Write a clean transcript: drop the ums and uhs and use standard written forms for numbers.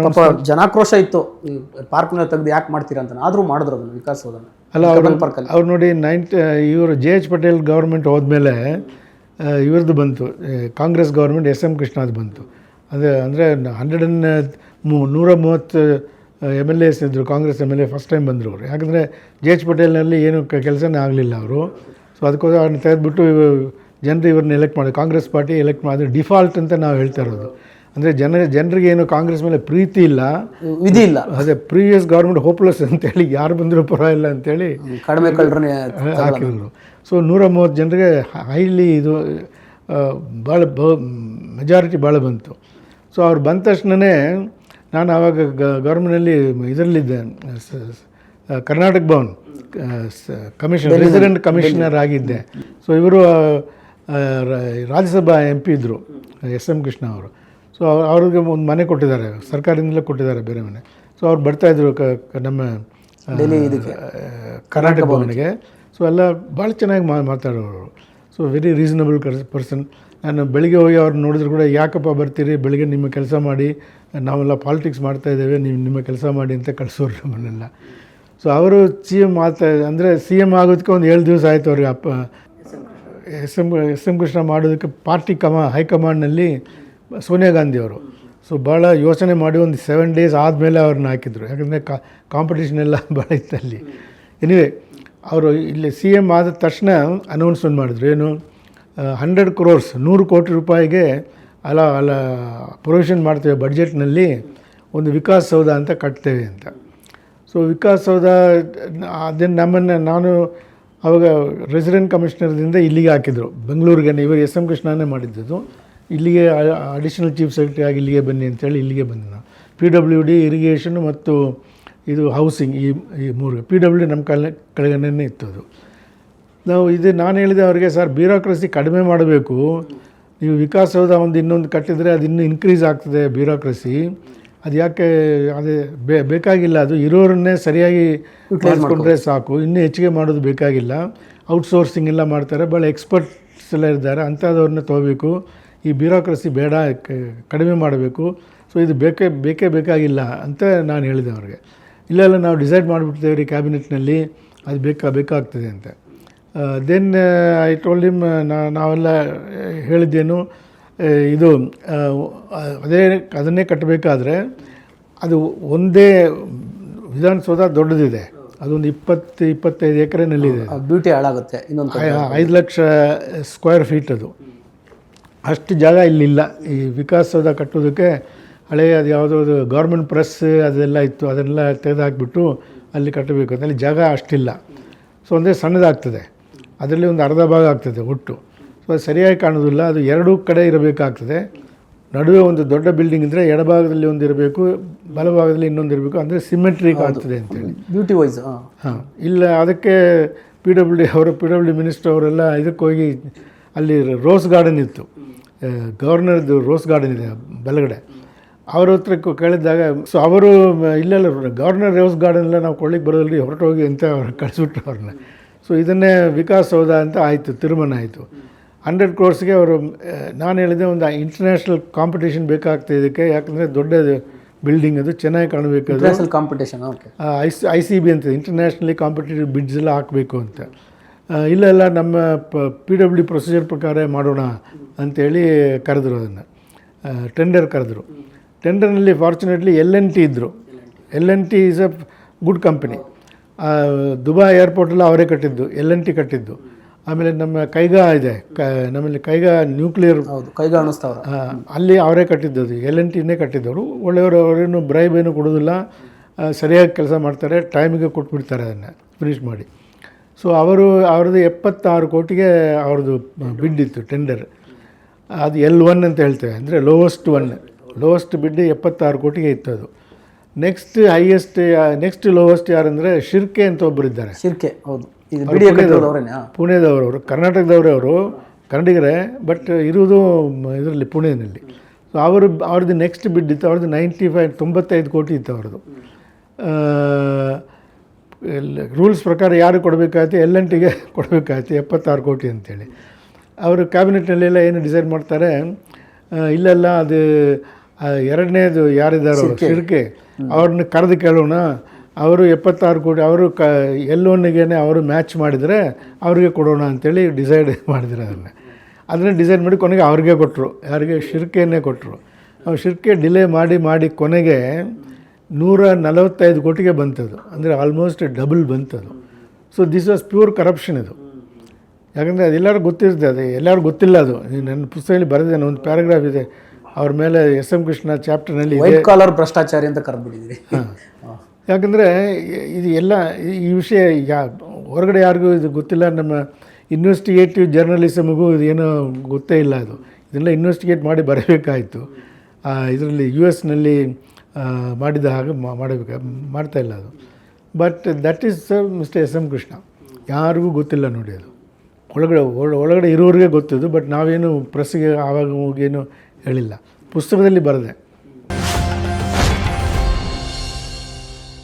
ಪಾಪ ಜನಾಕ್ರೋಶ ಇತ್ತು, ಪಾರ್ಕ್ನ ತೆಗೆದು ಯಾಕೆ ಮಾಡ್ತೀರಾ ಅಂತ, ಆದರೂ ಮಾಡಿದ್ರು ಅದನ್ನು ವಿಕಾಸಸೌಧನ. ಅಲ್ಲ ಅವ್ರು ನೋಡಿ ಇವರು ಜೆ ಎಚ್ ಪಟೇಲ್ ಗೌರ್ಮೆಂಟ್ ಹೋದ್ಮೇಲೆ ಇವ್ರದ್ದು ಬಂತು, ಕಾಂಗ್ರೆಸ್ ಗೌರ್ಮೆಂಟ್ ಎಸ್.ಎಂ. ಕೃಷ್ಣದ್ದು ಬಂತು. ಅಂದರೆ 130 MLAs ಇದ್ದರು, ಕಾಂಗ್ರೆಸ್ MLA ಫಸ್ಟ್ ಟೈಮ್ ಬಂದರು ಅವರು. ಯಾಕಂದರೆ ಜೆ ಎಚ್ ಪಟೇಲ್ನಲ್ಲಿ ಏನು ಕೆಲಸನೇ ಆಗಲಿಲ್ಲ ಅವರು. ಸೊ ಅದಕ್ಕೋಸ್ಕರ ಅವ್ರನ್ನ ತೆಗೆದುಬಿಟ್ಟು ಜನರು ಇವ್ರನ್ನ ಎಲೆಕ್ಟ್ ಮಾಡಿ, ಕಾಂಗ್ರೆಸ್ ಪಾರ್ಟಿ ಎಲೆಕ್ಟ್ ಮಾಡಿದ್ರೆ ಡಿಫಾಲ್ಟ್ ಅಂತ ನಾವು ಹೇಳ್ತಾ ಇರೋದು. ಅಂದರೆ ಜನರಿಗೆ ಏನು ಕಾಂಗ್ರೆಸ್ ಮೇಲೆ ಪ್ರೀತಿ ಇಲ್ಲ, ವಿಧಿ ಇಲ್ಲ. ಅದೇ ಪ್ರೀವಿಯಸ್ ಗೌರ್ಮೆಂಟ್ ಹೋಪ್ಲೆಸ್ ಅಂತೇಳಿ, ಯಾರು ಬಂದರೂ ಪರವಾಗಿಲ್ಲ ಅಂತೇಳಿ ಕಡಿಮೆ ಕಳ್ಳರನ್ನೇ ಹಾಕಿದ್ರು. ಸೊ 130 ಜನರಿಗೆ ಹೈಲಿ ಇದು ಭಾಳ ಮೆಜಾರಿಟಿ ಭಾಳ ಬಂತು. ಸೊ ಅವ್ರು ಬಂದ ತಕ್ಷಣವೇ ನಾನು ಆವಾಗ ಗೌರ್ಮೆಂಟ್ನಲ್ಲಿ ಇದರಲ್ಲಿದ್ದೆ, Karnataka Bhavan commissioner, resident commissioner ಆಗಿದ್ದೆ. ಸೊ ಇವರು ರಾಜ್ಯಸಭಾ MP ಇದ್ದರು, ಎಸ್.ಎಂ. ಕೃಷ್ಣ ಅವರು. ಸೊ ಅವ್ರಿಗೆ ಒಂದು ಮನೆ ಕೊಟ್ಟಿದ್ದಾರೆ, ಸರ್ಕಾರದಿಂದಲೇ ಕೊಟ್ಟಿದ್ದಾರೆ ಬೇರೆ ಮನೆ. ಸೊ ಅವ್ರು ಬರ್ತಾಯಿದ್ರು ನಮ್ಮ ಕರ್ನಾಟಕ ಭವನಿಗೆ. ಸೊ ಎಲ್ಲ ಭಾಳ ಚೆನ್ನಾಗಿ ಮಾತಾಡೋರು. So very reasonable person. ನಾನು ಬೆಳಿಗ್ಗೆ ಹೋಗಿ ಅವ್ರು ನೋಡಿದ್ರು ಕೂಡ, ಯಾಕಪ್ಪ ಬರ್ತೀರಿ, ಬೆಳಿಗ್ಗೆ ನಿಮ್ಮ ಕೆಲಸ ಮಾಡಿ, ನಾವೆಲ್ಲ ಪಾಲಿಟಿಕ್ಸ್ ಮಾಡ್ತಾಯಿದ್ದೇವೆ, ನೀವು ನಿಮ್ಮ ಕೆಲಸ ಮಾಡಿ ಅಂತ ಕಳಿಸೋರು ನಮ್ಮನ್ನೆಲ್ಲ. ಸೊ ಅವರು CM ಅಂದರೆ CM ಆಗೋದಕ್ಕೆ ಒಂದು 7 ದಿವಸ ಆಯಿತು ಅವ್ರಿಗೆ. ಎಸ್.ಎಂ. ಕೃಷ್ಣ ಮಾಡೋದಕ್ಕೆ ಪಾರ್ಟಿ ಹೈಕಮಾಂಡ್ನಲ್ಲಿ ಸೋನಿಯಾ ಗಾಂಧಿ ಅವರು. ಸೊ ಭಾಳ ಯೋಚನೆ ಮಾಡಿ ಒಂದು 7 ಡೇಸ್ ಆದಮೇಲೆ ಅವ್ರನ್ನ ಹಾಕಿದ್ರು. ಯಾಕಂದರೆ ಕಾಂಪಿಟೇಷನ್ ಎಲ್ಲ ಭಾಳ ಇತ್ತು ಅಲ್ಲಿ. ಎನಿವೆ ಅವರು ಇಲ್ಲಿ CM ಆದ ತಕ್ಷಣ ಅನೌನ್ಸ್ಮೆಂಟ್ ಮಾಡಿದ್ರು, ಏನು 100 crores 100 ಕೋಟಿ ರೂಪಾಯಿಗೆ ಅಲ್ಲ ಪ್ರೊವಿಷನ್ ಮಾಡ್ತೇವೆ ಬಡ್ಜೆಟ್ನಲ್ಲಿ, ಒಂದು ವಿಕಾಸಸೌಧ ಅಂತ ಕಟ್ತೇವೆ ಅಂತ. ಸೊ ವಿಕಾಸಸೌಧ ಅದನ್ನು ನಾನು ಆವಾಗ ರೆಸಿಡೆಂಟ್ ಕಮಿಷನರ್ದಿಂದ ಇಲ್ಲಿಗೆ ಹಾಕಿದ್ರು, ಬೆಂಗಳೂರಿಗೆ. ಇವರು ಎಸ್.ಎಂ. ಕೃಷ್ಣನೇ ಮಾಡಿದ್ದು. ಇಲ್ಲಿಗೆ ಅಡಿಷನಲ್ ಚೀಫ್ ಸೆಕ್ರೆಟರಿ ಆಗಿ ಇಲ್ಲಿಗೆ ಬನ್ನಿ ಅಂತೇಳಿ ಇಲ್ಲಿಗೆ ಬಂದೆ ನಾನು. PWD, ಇರಿಗೇಷನ್ ಮತ್ತು ಇದು ಹೌಸಿಂಗ್, ಈ 3 PWD ನಮ್ಮ ಕೆಳಗನೇ ಇತ್ತು ಅದು. ನಾನು ಹೇಳಿದೆ ಅವ್ರಿಗೆ, ಸರ್ ಬ್ಯೂರೋಕ್ರಸಿ ಕಡಿಮೆ ಮಾಡಬೇಕು, ನೀವು ವಿಕಾಸಸೌಧ ಇನ್ನೊಂದು ಕಟ್ಟಿದರೆ ಅದು ಇನ್ನೂ ಇನ್ಕ್ರೀಸ್ ಆಗ್ತದೆ ಬ್ಯೂರೋಕ್ರಸಿ, ಅದು ಯಾಕೆ, ಅದೇ ಬೇಕಾಗಿಲ್ಲ, ಅದು ಇರೋರನ್ನೇ ಸರಿಯಾಗಿ ಮಾಡಿಕೊಂಡ್ರೆ ಸಾಕು, ಇನ್ನೂ ಹೆಚ್ಚಿಗೆ ಮಾಡೋದು ಬೇಕಾಗಿಲ್ಲ. ಔಟ್ಸೋರ್ಸಿಂಗ್ ಎಲ್ಲ ಮಾಡ್ತಾರೆ, ಭಾಳ ಎಕ್ಸ್ಪರ್ಟ್ಸ್ ಎಲ್ಲ ಇದ್ದಾರೆ, ಅಂಥದ್ದವ್ರನ್ನ ತೊಗೋಬೇಕು, ಈ ಬ್ಯೂರೋಕ್ರಸಿ ಬೇಡ, ಕಡಿಮೆ ಮಾಡಬೇಕು. ಸೊ ಇದು ಬೇಕಾಗಿಲ್ಲ ಅಂತ ನಾನು ಹೇಳಿದೆ ಅವ್ರಿಗೆ. ಇಲ್ಲ ನಾವು ಡಿಸೈಡ್ ಮಾಡಿಬಿಡ್ತೇವೆ ರೀ ಕ್ಯಾಬಿನೆಟ್ನಲ್ಲಿ, ಅದು ಬೇಕಾಗ್ತದೆ ಅಂತ. ದೆನ್ ಐ ಟೋಲ್ಡ್ ಹಿಮ್, ನಾವೆಲ್ಲ ಹೇಳಿದ್ದೇನು, ಇದು ಅದನ್ನೇ ಕಟ್ಟಬೇಕಾದ್ರೆ ಅದು ಒಂದೇ ವಿಧಾನಸೌಧ ದೊಡ್ಡದಿದೆ, ಅದೊಂದು 20-25 ಎಕರೆನಲ್ಲಿದೆ. ಬ್ಯೂಟಿ ಹಾಳಾಗುತ್ತೆ. ಇನ್ನೊಂದು 5 ಲಕ್ಷ ಸ್ಕ್ವೇರ್ ಫೀಟ್ ಅದು. ಅಷ್ಟು ಜಾಗ ಇಲ್ಲಿಲ್ಲ ಈ ವಿಕಾಸಸೌಧ ಕಟ್ಟೋದಕ್ಕೆ. ಹಳೆಯ ಅದು ಯಾವುದೋ ಗೌರ್ಮೆಂಟ್ ಪ್ರೆಸ್ ಅದೆಲ್ಲ ಇತ್ತು, ಅದನ್ನೆಲ್ಲ ತೆಗೆದುಹಾಕ್ಬಿಟ್ಟು ಅಲ್ಲಿ ಕಟ್ಟಬೇಕು ಅಂತ. ಅಲ್ಲಿ ಜಾಗ ಅಷ್ಟಿಲ್ಲ. ಸೊ ಅಂದರೆ ಸಣ್ಣದಾಗ್ತದೆ, ಅದರಲ್ಲಿ ಒಂದು ಅರ್ಧ ಭಾಗ ಆಗ್ತದೆ ಒಟ್ಟು. ಸೊ ಅದು ಸರಿಯಾಗಿ ಕಾಣೋದಿಲ್ಲ. ಅದು 2 ಕಡೆ ಇರಬೇಕಾಗ್ತದೆ. ನಡುವೆ ಒಂದು ದೊಡ್ಡ ಬಿಲ್ಡಿಂಗ್ ಇದ್ದರೆ ಎಡಭಾಗದಲ್ಲಿ ಒಂದು ಇರಬೇಕು, ಬಲಭಾಗದಲ್ಲಿ ಇನ್ನೊಂದು ಇರಬೇಕು, ಅಂದರೆ ಸಿಮೆಟ್ರಿಕ್ ಆಗ್ತದೆ ಅಂತೇಳಿ, ಬ್ಯೂಟಿ ವೈಸ್. ಇಲ್ಲ ಅದಕ್ಕೆ PWD ಮಿನಿಸ್ಟರ್ ಅವರೆಲ್ಲ ಇದಕ್ಕೆ ಹೋಗಿ, ಅಲ್ಲಿ ರೋಸ್ ಗಾರ್ಡನ್ ಇತ್ತು, ಗವರ್ನರ್ದು ರೋಸ್ ಗಾರ್ಡನ್ ಇದೆ ಬಲಗಡೆ. ಅವ್ರ ಹತ್ರ ಕೇಳಿದಾಗ, ಸೊ ಅವರು ಇಲ್ಲೆಲ್ಲ ಗವರ್ನರ್ ರೋಸ್ ಗಾರ್ಡನ್ ಎಲ್ಲ ನಾವು ಕೊಳ್ಳಿಕ್ಕೆ ಬರೋದ್ರಲ್ಲಿ ಹೊರಟೋಗಿ ಅಂತ ಅವ್ರು ಕಳಿಸ್ಬಿಟ್ರು ಅವ್ರನ್ನ. ಸೊ ಇದನ್ನೇ ವಿಕಾಸಸೌಧ ಅಂತ ಆಯಿತು, ತೀರ್ಮಾನ ಆಯಿತು. 100 crores ಅವರು, ನಾನು ಹೇಳಿದೆ ಒಂದು ಇಂಟರ್ನ್ಯಾಷನಲ್ ಕಾಂಪಿಟೇಷನ್ ಬೇಕಾಗ್ತದೆ ಇದಕ್ಕೆ, ಯಾಕಂದರೆ ದೊಡ್ಡ ಬಿಲ್ಡಿಂಗ್ ಅದು, ಚೆನ್ನಾಗಿ ಕಾಣಬೇಕು, ಕಾಂಪಿಟೇಷನ್. ICB ಅಂತ ಇಂಟರ್ನ್ಯಾಷನಲಿ ಕಾಂಪಿಟೇಟಿವ್ ಬಿಡ್ಸ್ ಎಲ್ಲ ಹಾಕಬೇಕು ಅಂತ. ಇಲ್ಲ ನಮ್ಮ PWD ಪ್ರೊಸೀಜರ್ ಪ್ರಕಾರ ಮಾಡೋಣ ಅಂಥೇಳಿ ಕರೆದ್ರು, ಅದನ್ನು ಟೆಂಡರ್ ಕರೆದ್ರು. ಟೆಂಡರ್ನಲ್ಲಿ ಫಾರ್ಚುನೇಟ್ಲಿ L&T ಇದ್ದರು. L&T is a good company. Dubai ಏರ್ಪೋರ್ಟೆಲ್ಲ ಅವರೇ ಕಟ್ಟಿದ್ದು, L&T ಕಟ್ಟಿದ್ದು. ಆಮೇಲೆ ನಮ್ಮ ಕೈಗಾ ಇದೆ, ನಮ್ಮಲ್ಲಿ ಕೈಗಾ ನ್ಯೂಕ್ಲಿಯರ್, ಕೈಗಾ ಅನ್ನಿಸ್ತಾವ್ರ, ಅಲ್ಲಿ ಅವರೇ ಕಟ್ಟಿದ್ದದು, L&Tನೇ ಕಟ್ಟಿದ್ದವರು. ಒಳ್ಳೆಯವರು, ಅವರೇನು ಬ್ರೈಬ್ ಏನು ಕೊಡೋದಿಲ್ಲ, ಸರಿಯಾಗಿ ಕೆಲಸ ಮಾಡ್ತಾರೆ, ಟೈಮಿಗೆ ಕೊಟ್ಬಿಡ್ತಾರೆ ಅದನ್ನು ಫಿನಿಷ್ ಮಾಡಿ. ಸೊ ಅವ್ರದ್ದು 76 ಕೋಟಿಗೆ ಅವ್ರದ್ದು ಬಿಡ್ ಇತ್ತು ಟೆಂಡರ್. ಅದು L1 ಅಂತ ಹೇಳ್ತೇವೆ, ಅಂದರೆ ಲೋವೆಸ್ಟ್ ಬಿಡ್ 76 ಕೋಟಿಗೆ ಇತ್ತು ಅದು. ನೆಕ್ಸ್ಟ್ ಲೋವೆಸ್ಟ್ ಯಾರಂದರೆ ಶಿರ್ಕೆ ಅಂತ ಒಬ್ಬರಿದ್ದಾರೆ. ಶಿರ್ಕೆ, ಹೌದು, ಪುಣೆದವರು, ಕರ್ನಾಟಕದವರೇ ಅವರು, ಕನ್ನಡಿಗರೇ, ಬಟ್ ಇರುವುದು ಇದರಲ್ಲಿ ಪುಣೆಯಲ್ಲಿ. ಸೊ ಅವ್ರದ್ದು ನೆಕ್ಸ್ಟ್ ಬಿಡ್ ಇತ್ತು, ಅವ್ರದ್ದು 95 ಕೋಟಿ ಇತ್ತು ಅವ್ರದ್ದು. ರೂಲ್ಸ್ ಪ್ರಕಾರ ಯಾರು ಕೊಡಬೇಕಾಯ್ತು, L&Tಗೆ ಕೊಡಬೇಕಾಯ್ತು 76 ಕೋಟಿ ಅಂತೇಳಿ. ಅವರು ಕ್ಯಾಬಿನೆಟ್ನಲ್ಲೆಲ್ಲ ಏನು ಡಿಸೈಡ್ ಮಾಡ್ತಾರೆ, ಇಲ್ಲೆಲ್ಲ ಅದು ಎರಡನೇದು ಯಾರಿದ್ದಾರೋ ಶಿರ್ಕೆ ಅವ್ರನ್ನ ಕರೆದು ಕೇಳೋಣ. ಅವರು 76 ಕೋಟಿ ಅವರು ಎಲ್ಲೋನಿಗೇನೆ ಅವರು ಮ್ಯಾಚ್ ಮಾಡಿದರೆ ಅವ್ರಿಗೆ ಕೊಡೋಣ ಅಂತೇಳಿ ಡಿಸೈಡ್ ಮಾಡಿದ್ರು. ಅದನ್ನು ಡಿಸೈಡ್ ಮಾಡಿ ಕೊನೆಗೆ ಅವ್ರಿಗೆ ಕೊಟ್ಟರು. ಯಾರಿಗೆ? ಶಿರ್ಕೆನೇ ಕೊಟ್ಟರು. ಅವ್ರು ಶಿರ್ಕೆ ಡಿಲೇ ಮಾಡಿ ಕೊನೆಗೆ 145 ಕೋಟಿಗೆ ಬಂತದು. ಅಂದರೆ ಆಲ್ಮೋಸ್ಟ್ ಡಬಲ್ ಬಂತದು. So this was pure corruption ಇದು. ಯಾಕಂದರೆ ಅದೆಲ್ಲರೂ ಗೊತ್ತಿರ್ತದೆ, ಅದು ಎಲ್ಲರೂ ಗೊತ್ತಿಲ್ಲ. ಅದು ನನ್ನ ಪುಸ್ತಕದಲ್ಲಿ ಬರೆದಿದ್ದೇನೆ, ಒಂದು ಪ್ಯಾರಾಗ್ರಾಫ್ ಇದೆ ಅವ್ರ ಮೇಲೆ. ಎಸ್.ಎಂ. ಕೃಷ್ಣ ಚಾಪ್ಟರ್ನಲ್ಲಿ ವೈಟ್ ಕಾಲರ್ ಭ್ರಷ್ಟಾಚಾರಿ ಅಂತ ಕರೆದ್ಬಿಟ್ಟಿದ್ದೀರಿ. ಯಾಕಂದರೆ ಇದು ಎಲ್ಲ ಈ ವಿಷಯ ಹೊರಗಡೆ ಯಾರಿಗೂ ಇದು ಗೊತ್ತಿಲ್ಲ. ನಮ್ಮ ಇನ್ವೆಸ್ಟಿಗೇಟಿವ್ ಜರ್ನಲಿಸಮ್ಗೂ ಇದೇನೋ ಗೊತ್ತೇ ಇಲ್ಲ. ಇದೆಲ್ಲ ಇನ್ವೆಸ್ಟಿಗೇಟ್ ಮಾಡಿ ಬರಬೇಕಾಯಿತು. ಇದರಲ್ಲಿ US ಮಾಡಿದ ಹಾಗೆ ಮಾಡ್ತಾಯಿಲ್ಲ ಅದು. But that is mister SM. Krishna. ಯಾರಿಗೂ ಗೊತ್ತಿಲ್ಲ ನೋಡಿ. ಅದು ಒಳಗಡೆ ಇರೋರಿಗೆ ಗೊತ್ತಿದ್ದು. ಬಟ್ ನಾವೇನು ಪ್ರೆಸ್ಸಿಗೆ ಆವಾಗ ಹೋಗೇನು ಹೇಳಿಲ್ಲ. ಪುಸ್ತಕದಲ್ಲಿ ಬರೆದೆ.